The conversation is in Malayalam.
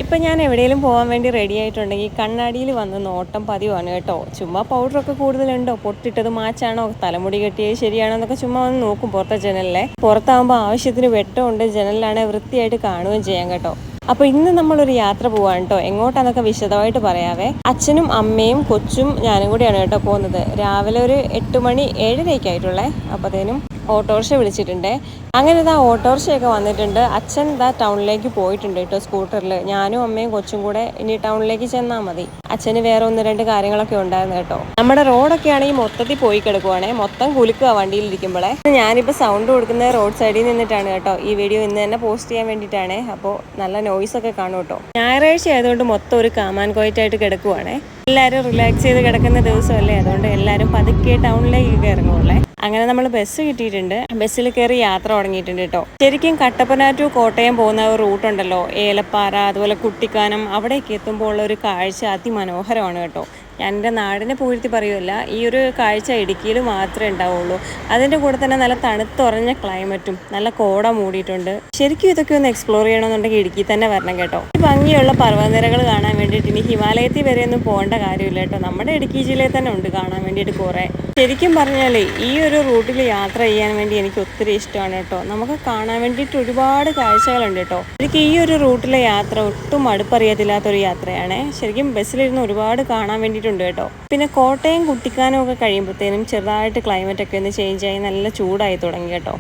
ഇപ്പം ഞാൻ എവിടെയെങ്കിലും പോകാൻ വേണ്ടി റെഡി ആയിട്ടുണ്ടെങ്കിൽ കണ്ണാടിയിൽ വന്ന് നോട്ടം പതിവാണ് കേട്ടോ. ചുമ്മാ പൗഡറൊക്കെ കൂടുതലുണ്ടോ, പൊട്ടിട്ടത് മാച്ചാണോ, തലമുടി കെട്ടിയത് ശരിയാണോ എന്നൊക്കെ ചുമ്മാ വന്ന് നോക്കും പുറത്തെ ജനലിലെ. പുറത്താകുമ്പോൾ ആവശ്യത്തിന് വെട്ടമുണ്ട്, ജനലിലാണെ വൃത്തിയായിട്ട് കാണുകയും ചെയ്യാം കേട്ടോ. അപ്പോൾ ഇന്ന് നമ്മളൊരു യാത്ര പോവാണ് കേട്ടോ. എങ്ങോട്ടാന്നൊക്കെ വിശദമായിട്ട് പറയാവേ. അച്ഛനും അമ്മയും കൊച്ചും ഞാനും കൂടിയാണ് കേട്ടോ പോകുന്നത്. രാവിലെ ഒരു 8 മണി 7:30 ആയിട്ടുള്ളേ. അപ്പോഴത്തേനും ഓട്ടോറിക്ഷ വിളിച്ചിട്ടുണ്ട്. അങ്ങനെ ഇതാ ഓട്ടോറിക്ഷയൊക്കെ വന്നിട്ടുണ്ട്. അച്ഛൻ ഇതാ ടൗണിലേക്ക് പോയിട്ടുണ്ട് കേട്ടോ സ്കൂട്ടറിൽ. ഞാനും അമ്മയും കൊച്ചും കൂടെ ഇനി ടൗണിലേക്ക് ചെന്നാൽ മതി. അച്ഛന് വേറെ 1-2 കാര്യങ്ങളൊക്കെ ഉണ്ടായിരുന്നു കേട്ടോ. നമ്മുടെ റോഡൊക്കെ ആണെങ്കിൽ മൊത്തത്തിൽ പോയി കിടക്കുവാണേ, മൊത്തം കുലുക്കുക വണ്ടിയിലിരിക്കുമ്പോഴേ. ഞാനിപ്പോൾ സൗണ്ട് കൊടുക്കുന്നത് റോഡ് സൈഡിൽ നിന്നിട്ടാണ് കേട്ടോ. ഈ വീഡിയോ ഇന്ന് തന്നെ പോസ്റ്റ് ചെയ്യാൻ വേണ്ടിയിട്ടാണ്. അപ്പോൾ നല്ല നോയ്സ് ഒക്കെ കാണും കേട്ടോ. ഞായറാഴ്ച ആയതുകൊണ്ട് മൊത്തം ഒരു കാമാൻ കോയിട്ടായിട്ട് കിടക്കുവാണേ. എല്ലാവരും റിലാക്സ് ചെയ്ത് കിടക്കുന്ന ദിവസമല്ലേ, അതുകൊണ്ട് എല്ലാവരും പതുക്കെ ടൗണിലേക്ക് ഇറങ്ങുള്ളേ. അങ്ങനെ നമ്മൾ ബസ് കിട്ടിയിട്ടുണ്ട്. ബസ്സിൽ കയറി യാത്ര തുടങ്ങിയിട്ടുണ്ട് കേട്ടോ. ശരിക്കും കട്ടപ്പന ടു കോട്ടയം പോകുന്ന ഒരു റൂട്ടുണ്ടല്ലോ, ഏലപ്പാറ അതുപോലെ കുട്ടിക്കാനം, അവിടേക്ക് എത്തുമ്പോൾ ഉള്ള ഒരു കാഴ്ച അതിമനോഹരമാണ് കേട്ടോ. ഞാൻ എൻ്റെ നാടിനെ പൂഴ്ത്തി പറയുമല്ല, ഈ ഒരു കാഴ്ച ഇടുക്കിയിൽ മാത്രമേ ഉണ്ടാവുള്ളൂ. അതിൻ്റെ കൂടെ തന്നെ നല്ല തണുത്തുറഞ്ഞ ക്ലൈമറ്റും നല്ല കോട മൂടിയിട്ടുണ്ട്. ശരിക്കും ഇതൊക്കെ ഒന്ന് എക്സ്പ്ലോർ ചെയ്യണമെന്നുണ്ടെങ്കിൽ ഇടുക്കി തന്നെ വരണം കേട്ടോ. ഈ ഭംഗിയുള്ള പർവ്വതനിരകൾ കാണാൻ വേണ്ടിയിട്ട് ഇനി ഹിമാലയത്തിൽ വരെ ഒന്നും പോകേണ്ട കാര്യമില്ല കേട്ടോ. നമ്മുടെ ഇടുക്കി ജില്ലയിൽ തന്നെ ഉണ്ട് കാണാൻ വേണ്ടിയിട്ട് കുറേ. ശരിക്കും പറഞ്ഞാലേ ഈ ഒരു റൂട്ടിൽ യാത്ര ചെയ്യാൻ വേണ്ടി എനിക്ക് ഒത്തിരി ഇഷ്ടമാണ് കേട്ടോ. നമുക്ക് കാണാൻ വേണ്ടിയിട്ട് ഒരുപാട് കാഴ്ചകളുണ്ട് കേട്ടോ. എനിക്ക് ഈ ഒരു റൂട്ടിലെ യാത്ര ഒട്ടും മടുപ്പറിയത്തില്ലാത്തൊരു യാത്രയാണ്. ശരിക്കും ബസ്സിലിരുന്ന് ഒരുപാട് കാണാൻ വേണ്ടിയിട്ടുണ്ട് കേട്ടോ. പിന്നെ കോട്ടയം കുട്ടിക്കാനം ഒക്കെ കഴിയുമ്പോഴത്തേനും ചെറുതായിട്ട് ക്ലൈമറ്റ് ഒക്കെ ഒന്ന് ചേഞ്ച് ആയി നല്ല ചൂടായി തുടങ്ങി കേട്ടോ.